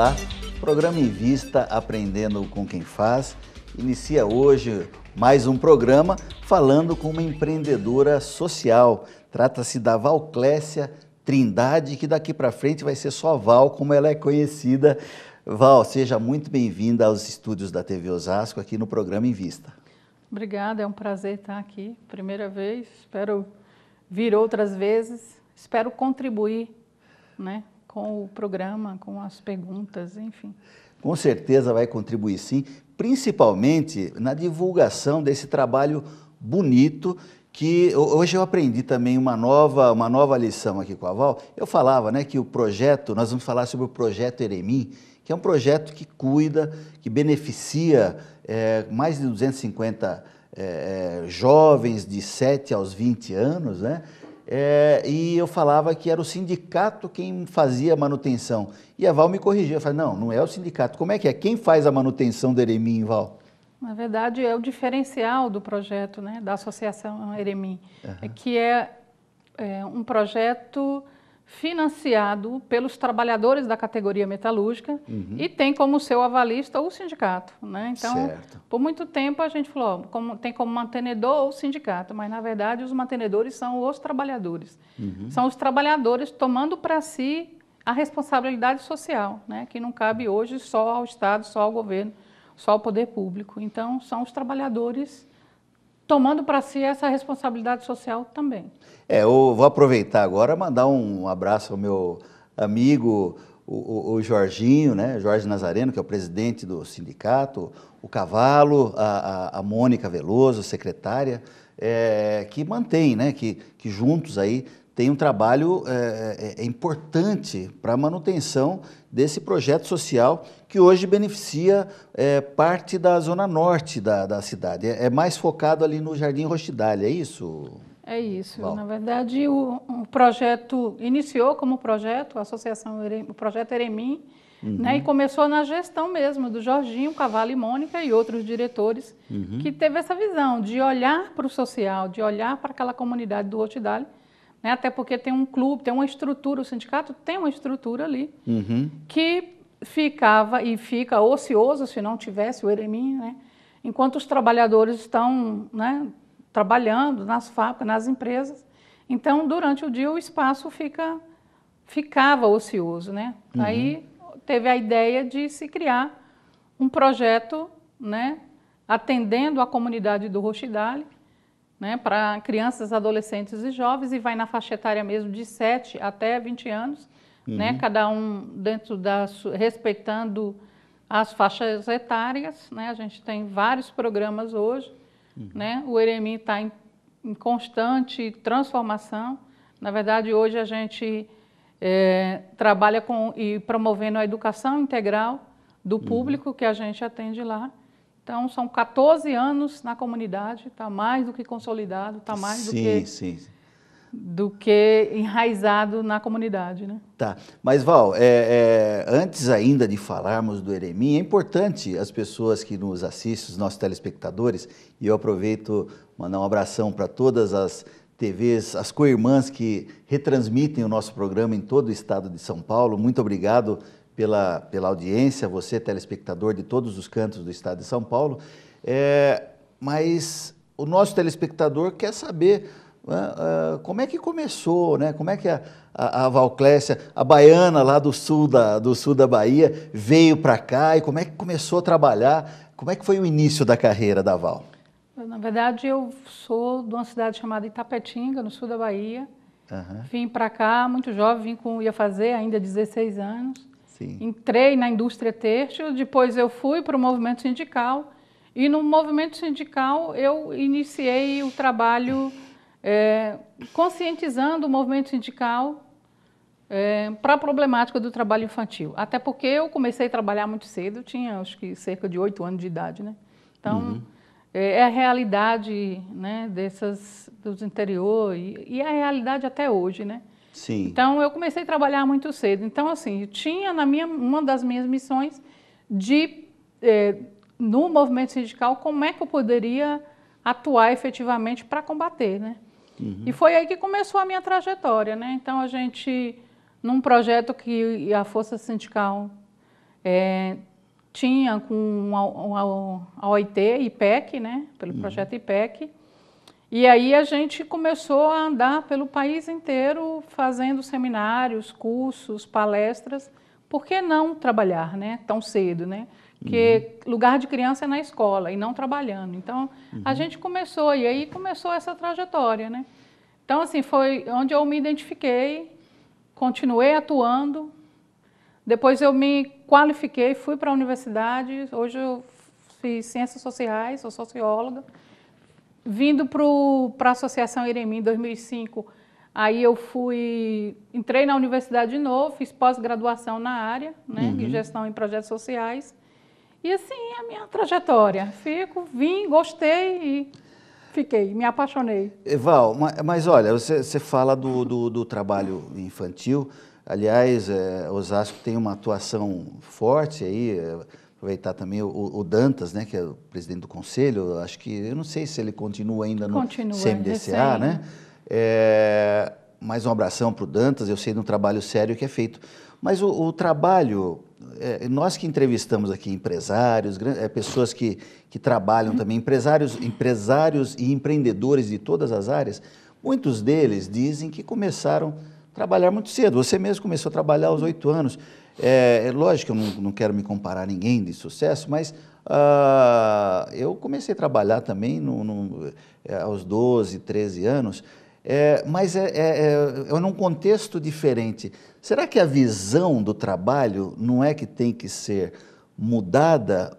Olá, programa Em Vista, Aprendendo com Quem Faz, inicia hoje mais um programa falando com uma empreendedora social. Trata-se da Valclécia Trindade, que daqui para frente vai ser só Val, como ela é conhecida. Val, seja muito bem-vinda aos estúdios da TV Osasco, aqui no programa Em Vista. Obrigada, é um prazer estar aqui, primeira vez, espero vir outras vezes, espero contribuir, né, com o programa, com as perguntas, enfim. Com certeza vai contribuir sim, principalmente na divulgação desse trabalho bonito, que hoje eu aprendi também uma nova lição aqui com a Val. Eu falava, né, que o projeto, nós vamos falar sobre o projeto Eremim, que é um projeto que cuida, que beneficia mais de 250 jovens de 7 aos 20 anos, né? E eu falava que era o sindicato quem fazia a manutenção. E a Val me corrigia, eu falei, não é o sindicato. Como é que é? Quem faz a manutenção do Eremim, Val? Na verdade, é o diferencial do projeto, né, da Associação Eremim, que é um projeto financiado pelos trabalhadores da categoria metalúrgica e tem como seu avalista o sindicato, né? Então, certo. Por muito tempo a gente falou, tem como mantenedor o sindicato, mas na verdade os mantenedores são os trabalhadores. São os trabalhadores tomando para si a responsabilidade social, né? Que não cabe hoje só ao Estado, só ao governo, só ao poder público. Então, são os trabalhadores tomando para si essa responsabilidade social também. Eu vou aproveitar agora e mandar um abraço ao meu amigo, o Jorginho, né? Jorge Nazareno, que é o presidente do sindicato, o Cavalo, a Mônica Veloso, secretária, que mantém, né? Que juntos aí tem um trabalho importante para a manutenção desse projeto social que hoje beneficia parte da zona norte da cidade. É mais focado ali no Jardim Rochdale, é isso? É isso. Bom. Na verdade, o projeto iniciou como projeto, a Associação o projeto Eremim, né, e começou na gestão mesmo do Jorginho, Cavalo e Mônica e outros diretores que teve essa visão de olhar para o social, de olhar para aquela comunidade do Rochdale, né, até porque tem um clube, tem uma estrutura, o sindicato tem uma estrutura ali que ficava e fica ocioso se não tivesse o Eremim, né, enquanto os trabalhadores estão, né, trabalhando nas fábricas, nas empresas. Então, durante o dia, o espaço ficava ocioso, né? Aí teve a ideia de se criar um projeto, né, atendendo a comunidade do Rochdale, né, para crianças, adolescentes e jovens, e vai na faixa etária mesmo de 7 até 20 anos, né, cada um respeitando as faixas etárias, né? A gente tem vários programas hoje, né? O Eremim está em constante transformação. Na verdade, hoje a gente trabalha e promovendo a educação integral do público que a gente atende lá. Então, são 14 anos na comunidade, está mais do que consolidado, está mais do que enraizado na comunidade, né? Tá, mas Val, antes ainda de falarmos do Eremim, é importante as pessoas que nos assistem, os nossos telespectadores, e eu aproveito mandar um abração para todas as TVs, as co-irmãs que retransmitem o nosso programa em todo o estado de São Paulo. Muito obrigado pela audiência, você telespectador de todos os cantos do estado de São Paulo. Mas o nosso telespectador quer saber como é que começou, né? Como é que a Valclécia, a baiana lá do sul da Bahia, veio para cá e como é que começou a trabalhar? Como é que foi o início da carreira da Val? Na verdade, eu sou de uma cidade chamada Itapetinga, no sul da Bahia. Vim para cá muito jovem, ia fazer ainda 16 anos. Sim. Entrei na indústria têxtil, depois eu fui para o movimento sindical e no movimento sindical eu iniciei o trabalho conscientizando o movimento sindical para a problemática do trabalho infantil. Até porque eu comecei a trabalhar muito cedo, eu tinha acho que cerca de 8 anos de idade, né? Então, é a realidade, né, dos interior e a realidade até hoje, né? Sim. Então, eu comecei a trabalhar muito cedo. Então, assim, eu tinha uma das minhas missões no movimento sindical, como é que eu poderia atuar efetivamente para combater, né? E foi aí que começou a minha trajetória, né? Então, a gente, num projeto que a Força Sindical tinha com a OIT, IPEC, né, pelo projeto IPEC, e aí a gente começou a andar pelo país inteiro fazendo seminários, cursos, palestras. Por que não trabalhar, né, tão cedo, né? Porque lugar de criança é na escola e não trabalhando. Então, a gente começou, e aí começou essa trajetória, né? Então, assim, foi onde eu me identifiquei, continuei atuando. Depois eu me qualifiquei, fui para a universidade. Hoje eu fiz Ciências Sociais, sou socióloga. Vindo para a Associação Eremim em 2005, aí eu entrei na universidade de novo, fiz pós-graduação na área, né, de gestão em projetos sociais. E assim é a minha trajetória. Vim, gostei e fiquei, me apaixonei. Val, mas olha, você fala do trabalho infantil. Aliás, Osasco tem uma atuação forte aí. Aproveitar também o Dantas, né, que é o presidente do conselho, acho que, eu não sei se ele continua ainda no CMDCA, né? Mais um abração para o Dantas, eu sei de um trabalho sério que é feito. Mas o trabalho, nós que entrevistamos aqui empresários, pessoas que trabalham também, empresários e empreendedores de todas as áreas, muitos deles dizem que começaram a trabalhar muito cedo. Você mesmo começou a trabalhar aos 8 anos. Lógico que eu não quero me comparar a ninguém de sucesso, mas eu comecei a trabalhar também aos 12, 13 anos, mas num contexto diferente. Será que a visão do trabalho não é que tem que ser mudada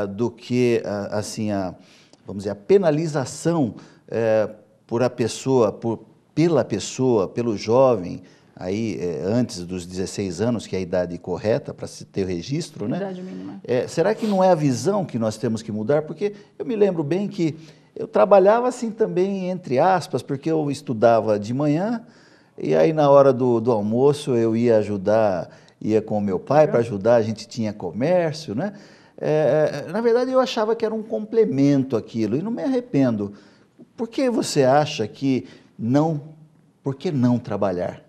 do que assim, vamos dizer, a penalização pela pessoa, pelo jovem, aí, antes dos 16 anos, que é a idade correta para se ter o registro, né? Idade mínima. Será que não é a visão que nós temos que mudar? Porque eu me lembro bem que eu trabalhava assim também, entre aspas, porque eu estudava de manhã, e aí na hora do almoço eu ia com o meu pai para ajudar, a gente tinha comércio, né? Na verdade eu achava que era um complemento aquilo, e não me arrependo. Por que você acha que por que não trabalhar?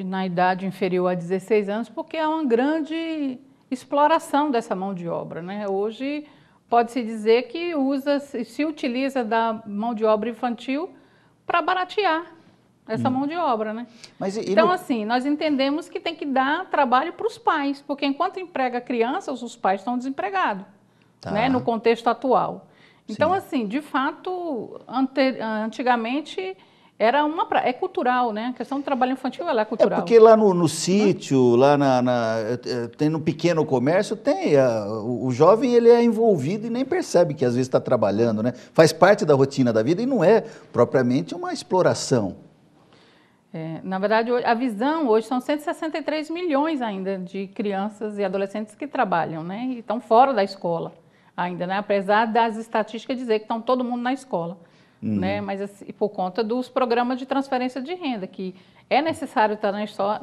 Na idade inferior a 16 anos, porque há uma grande exploração dessa mão de obra, né? Hoje pode-se dizer que se utiliza da mão de obra infantil para baratear essa mão de obra, né? Então, assim, nós entendemos que tem que dar trabalho para os pais, porque enquanto emprega crianças, os pais estão desempregados, né? No contexto atual. Então, assim, de fato, antigamente é cultural, né? A questão do trabalho infantil ela é cultural. Porque lá no sítio, lá tem no pequeno comércio, o jovem ele é envolvido e nem percebe que às vezes está trabalhando, né? Faz parte da rotina da vida e não é propriamente uma exploração. Na verdade, a visão hoje são 163 milhões ainda de crianças e adolescentes que trabalham, né? E estão fora da escola ainda, né? Apesar das estatísticas dizer que estão todo mundo na escola. Né? Mas assim, por conta dos programas de transferência de renda, que é necessário estar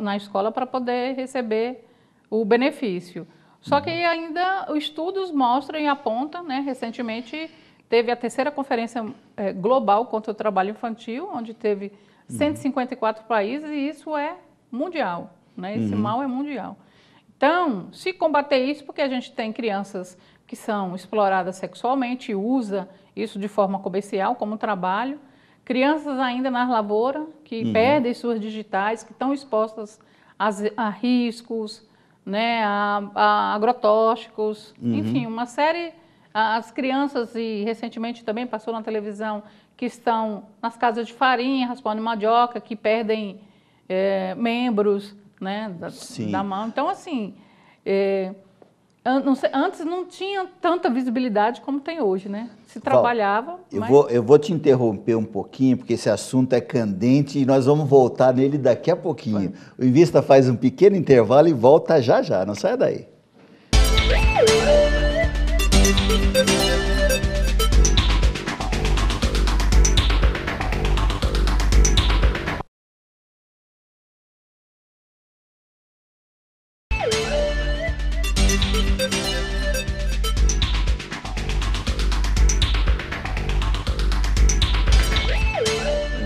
na escola para poder receber o benefício. Só que ainda os estudos mostram e apontam, né? Recentemente teve a 3ª Conferência Global contra o Trabalho Infantil, onde teve 154 países, e isso é mundial, né? Esse mal é mundial. Então, se combater isso, porque a gente tem crianças que são exploradas sexualmente, usa isso de forma comercial, como trabalho. Crianças ainda nas lavouras, que perdem suas digitais, que estão expostas a riscos, né, a agrotóxicos, enfim, uma série. As crianças, e recentemente também passou na televisão, que estão nas casas de farinha, raspando mandioca, que perdem membros, né, da mão. Então, assim... Antes não tinha tanta visibilidade como tem hoje, né? Se trabalhava... Eu vou te interromper um pouquinho, porque esse assunto é candente e nós vamos voltar nele daqui a pouquinho. O Invista faz um pequeno intervalo e volta já já, não saia daí.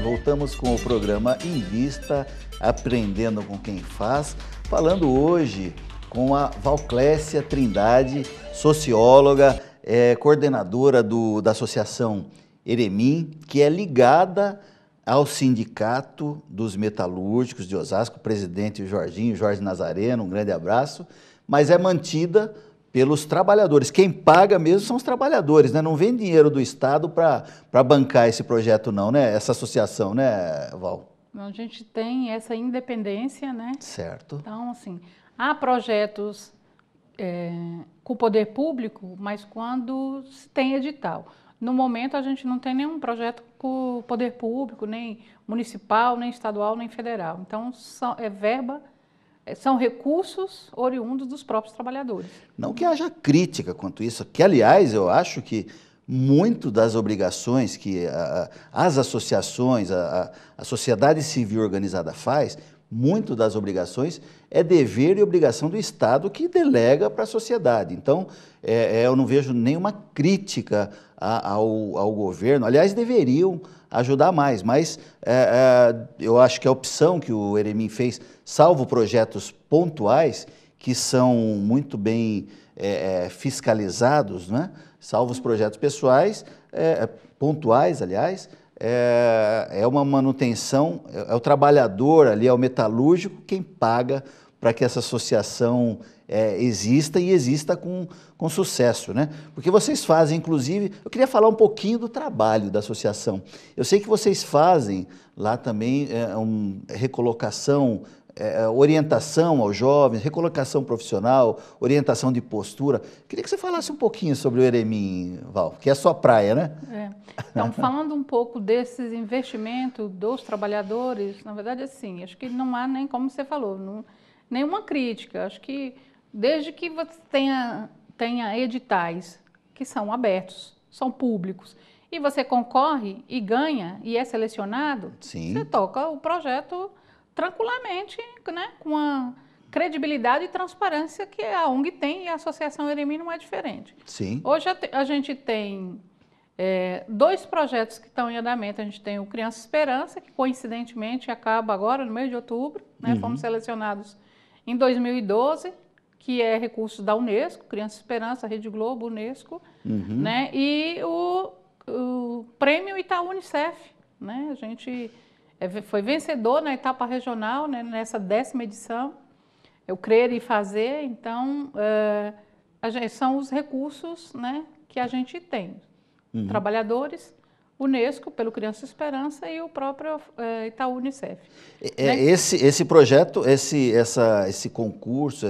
Voltamos com o programa Invista, aprendendo com quem faz, falando hoje com a Valclécia Trindade, socióloga, coordenadora da Associação Eremim, que é ligada ao Sindicato dos Metalúrgicos de Osasco, presidente Jorge Nazareno, um grande abraço, mas é mantida pelos trabalhadores. Quem paga mesmo são os trabalhadores, né? Não vem dinheiro do Estado para bancar esse projeto não, né? Essa associação, né, Val? A gente tem essa independência, né? Certo. Então, assim, há projetos com o poder público, mas quando se tem edital. No momento, a gente não tem nenhum projeto com o poder público, nem municipal, nem estadual, nem federal. Então, são recursos oriundos dos próprios trabalhadores. Não que haja crítica quanto isso, que, aliás, eu acho que muito das obrigações que as associações, a sociedade civil organizada faz, muito das obrigações é dever e obrigação do Estado que delega para a sociedade. Então, eu não vejo nenhuma crítica ao governo. Aliás, deveriam ajudar mais, mas eu acho que a opção que o Eremim fez, salvo projetos pontuais, que são muito bem fiscalizados, né? Salvo os projetos pessoais, pontuais, aliás, é uma manutenção, é o trabalhador ali, é o metalúrgico quem paga para que essa associação exista e exista com sucesso, né? Porque vocês fazem, inclusive, eu queria falar um pouquinho do trabalho da associação. Eu sei que vocês fazem lá também recolocação, orientação aos jovens, recolocação profissional, orientação de postura. Queria que você falasse um pouquinho sobre o Eremim, Val, que é a sua praia, né? Então, falando um pouco desses investimentos dos trabalhadores, na verdade, assim, acho que não há nem, como você falou, nenhuma crítica. Acho que desde que você tenha editais que são abertos, são públicos, e você concorre e ganha e é selecionado, Sim. Você toca o projeto tranquilamente, né, com a credibilidade e transparência que a ONG tem e a Associação Eremim não é diferente. Sim. Hoje a gente tem 2 projetos que estão em andamento. A gente tem o Criança Esperança, que coincidentemente acaba agora no mês de outubro, né? Fomos selecionados em 2012, que é recurso da Unesco, Criança Esperança, Rede Globo, Unesco, né? E o Prêmio Itaú Unicef, né? A gente foi vencedor na etapa regional, né? Nessa 10ª edição, o Crer e Fazer. Então, são os recursos, né, que a gente tem. Trabalhadores, Unesco, pelo Criança Esperança e o próprio Itaú Unicef. Né? Esse projeto, esse concurso,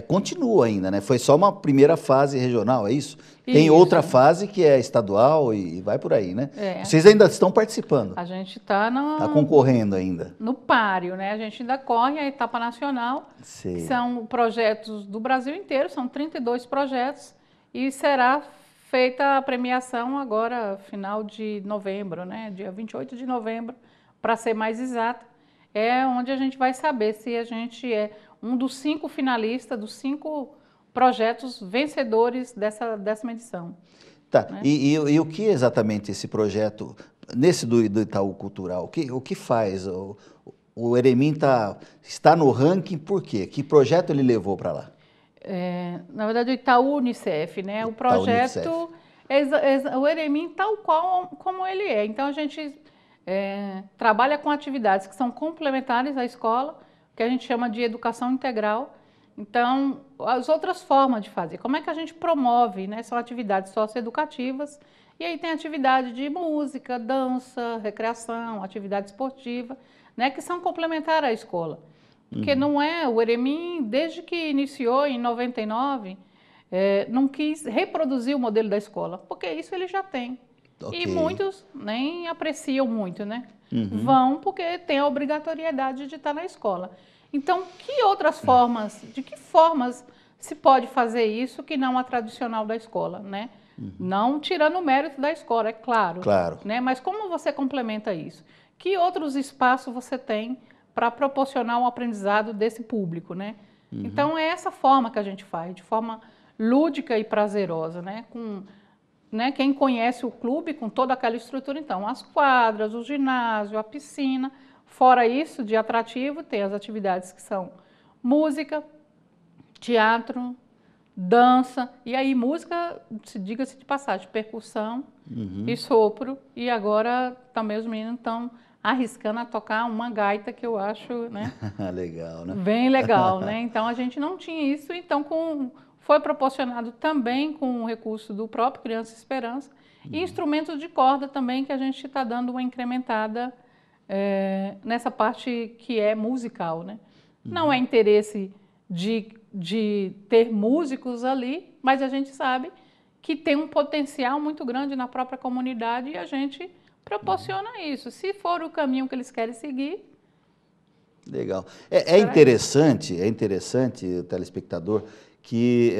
continua ainda, né? Foi só uma primeira fase regional, é isso? Tem outra fase que é estadual e vai por aí, né? Vocês ainda estão participando? A gente está concorrendo ainda? No páreo, né? A gente ainda corre a etapa nacional, que são projetos do Brasil inteiro, são 32 projetos, e será feita a premiação agora, final de novembro, né? Dia 28 de novembro, para ser mais exato, é onde a gente vai saber se a gente é um dos 5 finalistas, dos 5 projetos vencedores dessa 10ª edição. Tá, né? E o que exatamente esse projeto, nesse do Itaú Cultural, o que faz? O Eremim está no ranking por quê? Que projeto ele levou para lá? Na verdade, o Itaú Unicef, né? O projeto, o Eremim tal qual como ele é. Então, a gente trabalha com atividades que são complementares à escola, que a gente chama de educação integral. Então, as outras formas de fazer. Como é que a gente promove, né? São atividades socioeducativas, e aí tem atividade de música, dança, recreação, atividade esportiva, né? Que são complementares à escola. Porque não o Eremim, desde que iniciou em 99, não quis reproduzir o modelo da escola, porque isso ele já tem. Okay. E muitos nem apreciam muito, né? Vão porque tem a obrigatoriedade de estar na escola. Então, de que formas se pode fazer isso que não a tradicional da escola, né? Não tirando o mérito da escola, é claro. Claro. Né? Mas como você complementa isso? Que outros espaços você tem para proporcionar um aprendizado desse público, né? Então, é essa forma que a gente faz, de forma lúdica e prazerosa, né? Quem conhece o clube com toda aquela estrutura, então, as quadras, o ginásio, a piscina. Fora isso, de atrativo, tem as atividades que são música, teatro, dança, e aí música, diga-se de passagem, percussão e sopro, e agora também os meninos estão arriscando a tocar uma gaita que eu acho, né, Legal, né? bem legal, né? Então a gente não tinha isso, então foi proporcionado também com o recurso do próprio Criança Esperança e instrumentos de corda também que a gente está dando uma incrementada nessa parte que é musical, né? Não é interesse de ter músicos ali, mas a gente sabe que tem um potencial muito grande na própria comunidade e a gente proporciona isso. Se for o caminho que eles querem seguir. Legal. É interessante, o telespectador, que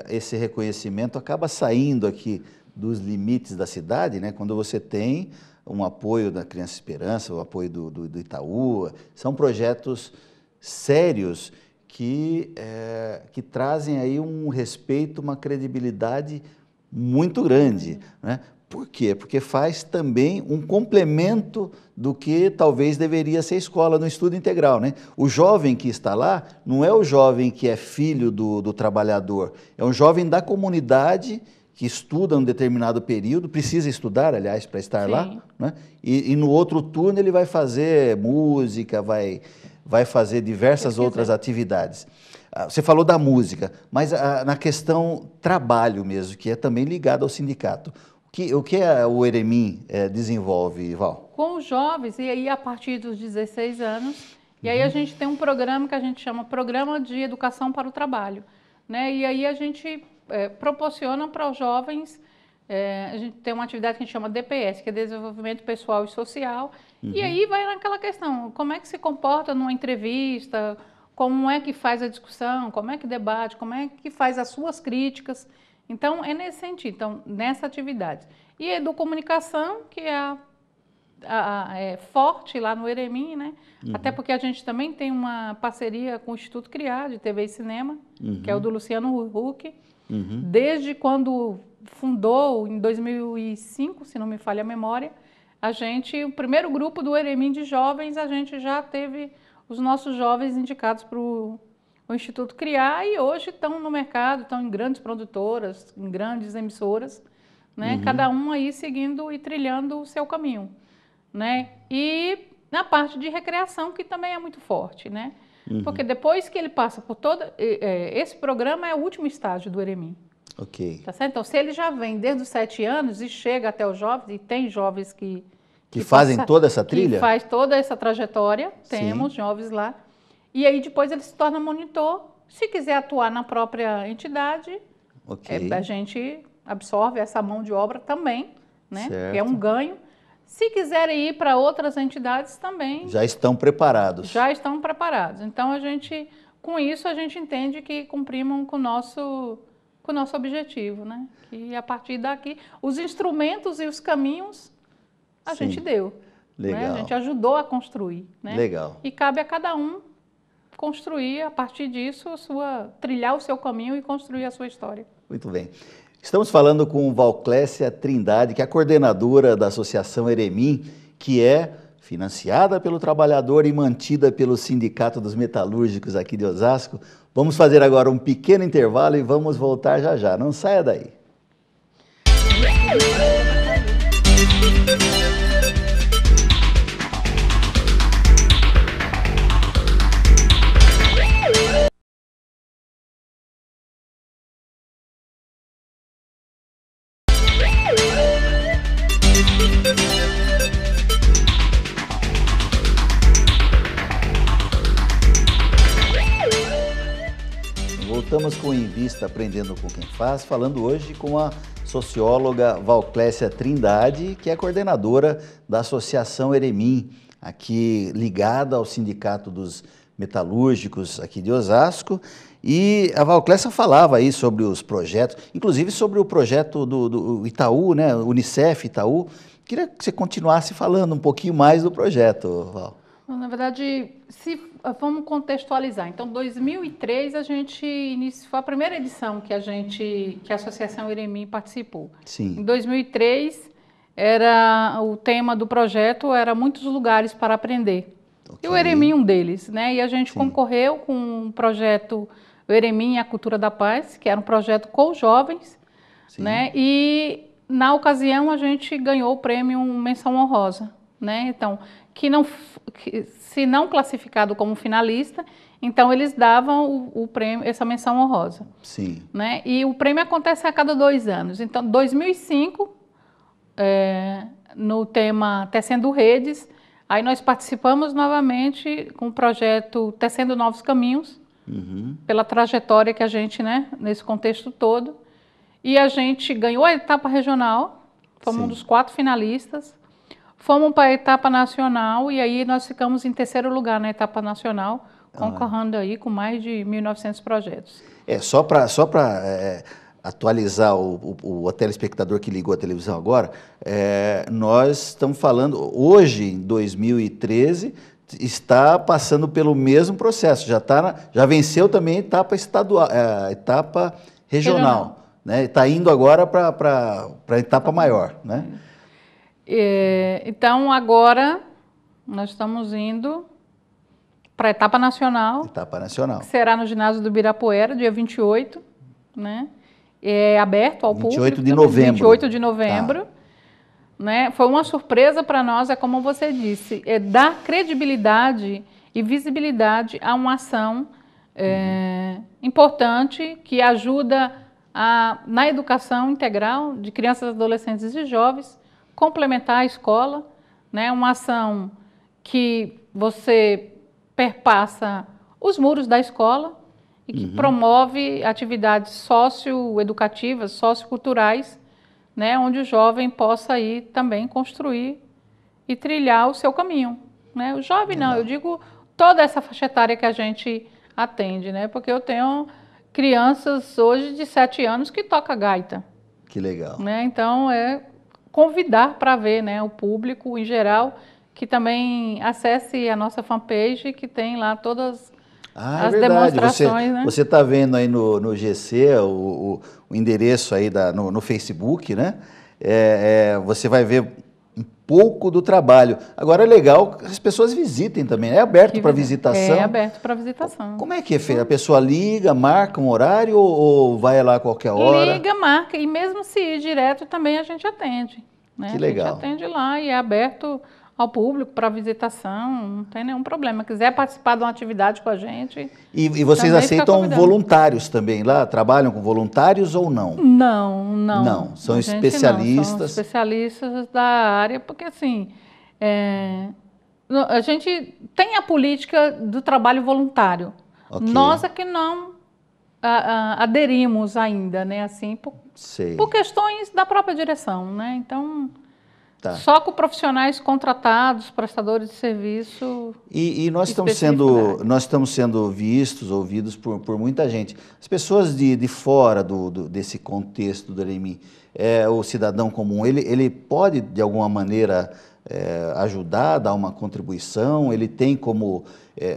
esse reconhecimento acaba saindo aqui dos limites da cidade, né? Quando você tem um apoio da Criança Esperança, o apoio do Itaú, são projetos sérios que trazem aí um respeito, uma credibilidade muito grande, né? Por quê? Porque faz também um complemento do que talvez deveria ser escola no estudo integral, né? O jovem que está lá não é o jovem que é filho do trabalhador, é um jovem da comunidade que estuda um determinado período, precisa estudar, aliás, para estar Sim. lá, né? E no outro turno ele vai fazer música, vai fazer diversas outras atividades. Você falou da música, mas na questão trabalho mesmo, que é também ligado ao sindicato. O que o Eremim desenvolve, Val? Com os jovens, e aí a partir dos 16 anos, e aí a gente tem um programa que a gente chama Programa de Educação para o Trabalho, né? E aí a gente proporciona para os jovens, a gente tem uma atividade que a gente chama DPS, que é Desenvolvimento Pessoal e Social, e aí vai naquela questão, como é que se comporta numa entrevista, como é que faz a discussão, como é que debate, como é que faz as suas críticas. Então, é nesse sentido, então, nessa atividade. E a Educomunicação, que é forte lá no Eremim, né? Até porque a gente também tem uma parceria com o Instituto Criar, de TV e Cinema, que é o do Luciano Huck. Desde quando fundou, em 2005, se não me falha a memória, o primeiro grupo do Eremim de jovens, a gente já teve os nossos jovens indicados para o Instituto Criar e hoje estão no mercado, estão em grandes produtoras, em grandes emissoras, né? Cada um aí seguindo e trilhando o seu caminho, né? E na parte de recreação, que também é muito forte, né? Porque depois que ele passa por esse programa é o último estágio do Eremim. Ok. Tá certo? Então, se ele já vem desde os 7 anos e chega até os jovens, e tem jovens que fazem toda essa trilha? Que faz toda essa trajetória, temos jovens lá. E aí depois ele se torna monitor. Se quiser atuar na própria entidade, a gente absorve essa mão de obra também, né? Certo. Que é um ganho. Se quiserem ir para outras entidades também... Já estão preparados. Já estão preparados. Então, com isso, a gente entende que cumprimos com o nosso objetivo, né? Que a partir daqui, os instrumentos e os caminhos a gente deu. Legal. Né? A gente ajudou a construir. Né? Legal. E cabe a cada um construir, a partir disso, trilhar o seu caminho e construir a sua história. Muito bem. Estamos falando com Valclécia Trindade, que é a coordenadora da Associação Eremim, que é financiada pelo trabalhador e mantida pelo Sindicato dos Metalúrgicos aqui de Osasco. Vamos fazer agora um pequeno intervalo e vamos voltar já já. Não saia daí. Voltamos com o Invista Aprendendo com Quem Faz, falando hoje com a socióloga Valclécia Trindade, que é coordenadora da Associação Eremim, aqui ligada ao Sindicato dos Metalúrgicos aqui de Osasco. E a Valclécia falava aí sobre os projetos, inclusive sobre o projeto do Itaú, né, Unicef Itaú. Queria que você continuasse falando um pouquinho mais do projeto, Val. Na verdade, vamos contextualizar. Então, 2003 foi a primeira edição que a Associação Eremim participou. Sim. Em 2003, o tema do projeto era muitos lugares para aprender. Okay. E o Eremim um deles, né? E a gente concorreu com um projeto o Eremim e a Cultura da Paz, que era um projeto com jovens, né? E na ocasião a gente ganhou o prêmio Menção Honrosa, né? Então, se não classificado como finalista, então eles davam o prêmio, essa menção honrosa. Sim. Né? E o prêmio acontece a cada 2 anos. Então, 2005, no tema Tecendo Redes, aí nós participamos novamente com o projeto Tecendo Novos Caminhos, pela trajetória que a gente, né, nesse contexto todo. E a gente ganhou a etapa regional, fomos um dos 4 finalistas. Fomos para a etapa nacional e aí nós ficamos em 3º lugar na etapa nacional, concorrendo aí com mais de 1.900 projetos. Só para atualizar o telespectador que ligou a televisão agora, nós estamos falando, hoje, em 2013, está passando pelo mesmo processo, já venceu também a etapa estadual, etapa regional. Né? Está indo agora para a etapa maior, né? Então, agora, nós estamos indo para a etapa nacional. Etapa nacional. Que será no ginásio do Ibirapuera, dia 28, né? É aberto ao público. 28 de novembro. 28 de novembro. Tá. Né? Foi uma surpresa para nós, como você disse, dar credibilidade e visibilidade a uma ação importante que ajuda na educação integral de crianças, adolescentes e jovens, complementar a escola, né? Uma ação que você perpassa os muros da escola e que promove atividades socioeducativas, socioculturais, né? Onde o jovem possa ir também construir e trilhar o seu caminho, né? O jovem não, eu digo toda essa faixa etária que a gente atende, né? Porque eu tenho crianças hoje de 7 anos que tocam gaita. Que legal. Né? Então, convidar para ver, né, o público em geral, que também acesse a nossa fanpage, que tem lá todas as demonstrações. Você está vendo aí no GC o endereço aí no Facebook, né? Você vai ver um pouco do trabalho. Agora é legal que as pessoas visitem também. É aberto para visitação? É aberto para visitação. Como é que é feito? A pessoa liga, marca um horário ou vai lá a qualquer hora? Liga, marca, e mesmo se ir direto também a gente atende. Né? Que legal. A gente atende lá e é aberto ao público para visitação, não tem nenhum problema. Quiser participar de uma atividade com a gente... E vocês aceitam voluntários também lá? Trabalham com voluntários ou não? Não. Não, são especialistas. São especialistas da área, porque assim, a gente tem a política do trabalho voluntário. Okay. Nós é que não aderimos ainda, né? Assim, por questões da própria direção, né? Então... Tá. Só com profissionais contratados, prestadores de serviço. E nós estamos sendo vistos, ouvidos por muita gente. As pessoas de fora desse contexto do Eremim, o cidadão comum, ele pode, de alguma maneira, ajudar, dar uma contribuição? Ele tem como,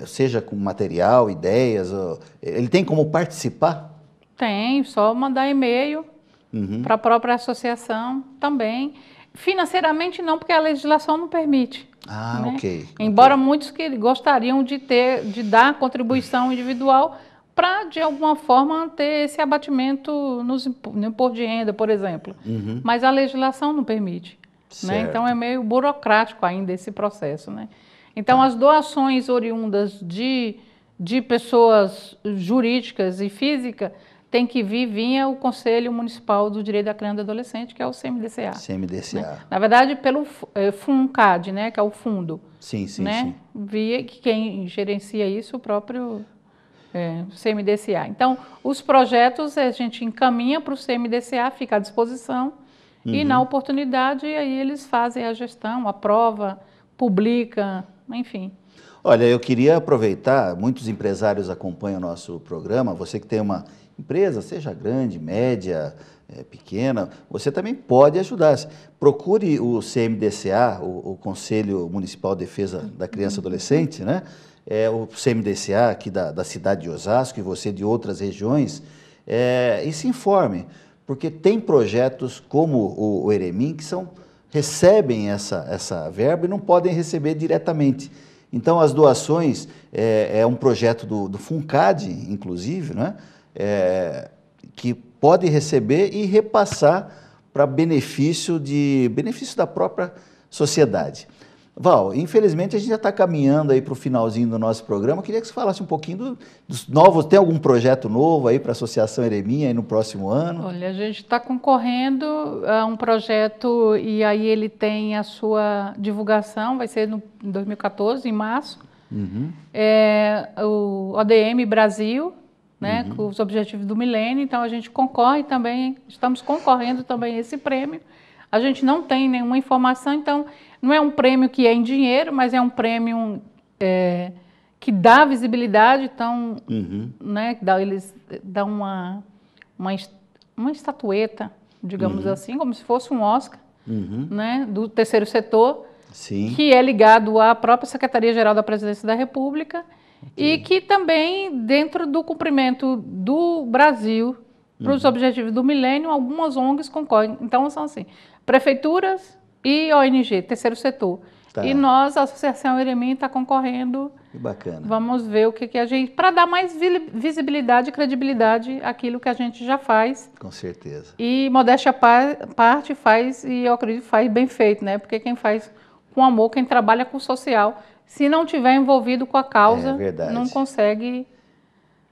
seja com material, ideias, ele tem como participar? Tem, só mandar e-mail para a própria associação também. Financeiramente não, porque a legislação não permite. Né? Ok. Embora muitos que gostariam de dar contribuição individual para, de alguma forma, ter esse abatimento no imposto de renda, por exemplo. Mas a legislação não permite. Né? Então é meio burocrático ainda esse processo. Né? Então as doações oriundas de pessoas jurídicas e físicas tem que vir o Conselho Municipal do Direito da Criança e do Adolescente, que é o CMDCA. CMDCA. Né? Na verdade, pelo FUNCAD, né, que é o fundo. Sim. Via que quem gerencia isso, o próprio CMDCA. Então, os projetos a gente encaminha para o CMDCA, fica à disposição, e na oportunidade aí eles fazem a gestão, aprova, publica, enfim. Olha, eu queria aproveitar, muitos empresários acompanham o nosso programa, você que tem uma empresa, seja grande, média, pequena, você também pode ajudar. Procure o CMDCA, o Conselho Municipal de Defesa da Criança e Adolescente, né? O CMDCA aqui da cidade de Osasco e você de outras regiões, e se informe, porque tem projetos como o Eremim que recebem essa verba e não podem receber diretamente. Então, as doações é um projeto do FUNCAD, inclusive, né? Que pode receber e repassar para benefício da própria sociedade. Val, infelizmente a gente já está caminhando aí para o finalzinho do nosso programa. Eu queria que você falasse um pouquinho dos novos. Tem algum projeto novo aí para a Associação Eremim aí no próximo ano? Olha, a gente está concorrendo a um projeto e aí ele tem a sua divulgação, vai ser em 2014, em março. O ODM Brasil, né, com os Objetivos do Milênio. Então a gente concorre também, estamos concorrendo também a esse prêmio. A gente não tem nenhuma informação, então não é um prêmio que é em dinheiro, mas é um prêmio que dá visibilidade, então, né, eles dão uma estatueta, digamos assim, como se fosse um Oscar, né, do terceiro setor, Sim. que é ligado à própria Secretaria-Geral da Presidência da República, e que também, dentro do cumprimento do Brasil, para os Objetivos do Milênio, algumas ONGs concorrem. Então, são assim, prefeituras e ONG, terceiro setor. Tá. E nós, a Associação Eremim, está concorrendo. Que bacana. Vamos ver o que a gente... Para dar mais visibilidade e credibilidade àquilo que a gente já faz. Com certeza. E, modéstia à parte, faz, e eu acredito, faz bem feito, né? Porque quem faz com amor, quem trabalha com o social, se não tiver envolvido com a causa, não consegue...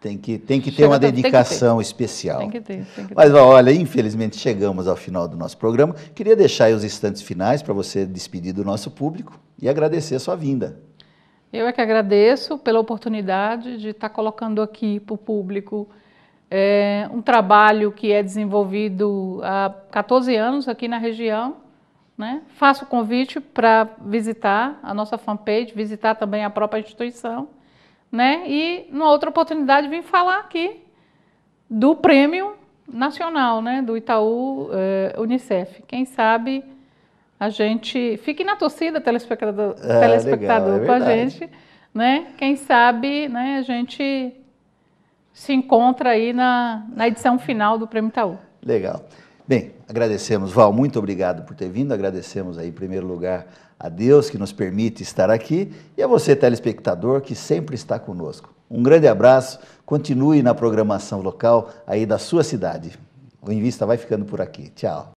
Tem que ter uma dedicação especial. Tem que ter. Mas olha, infelizmente chegamos ao final do nosso programa. Queria deixar aí os instantes finais para você despedir do nosso público e agradecer a sua vinda. Eu é que agradeço pela oportunidade de estar colocando aqui para o público um trabalho que é desenvolvido há 14 anos aqui na região, né? Faço o convite para visitar a nossa fanpage, visitar também a própria instituição, né? E, numa outra oportunidade, vim falar aqui do Prêmio Nacional, né? Do Itaú Unicef. Quem sabe a gente... Fique na torcida, telespectador legal, com a gente. Né? Quem sabe, né, a gente se encontra aí na edição final do Prêmio Itaú. Legal. Bem, agradecemos, Val, muito obrigado por ter vindo. Agradecemos aí, em primeiro lugar, a Deus que nos permite estar aqui e a você, telespectador, que sempre está conosco. Um grande abraço, continue na programação local aí da sua cidade. O Em Vista vai ficando por aqui. Tchau.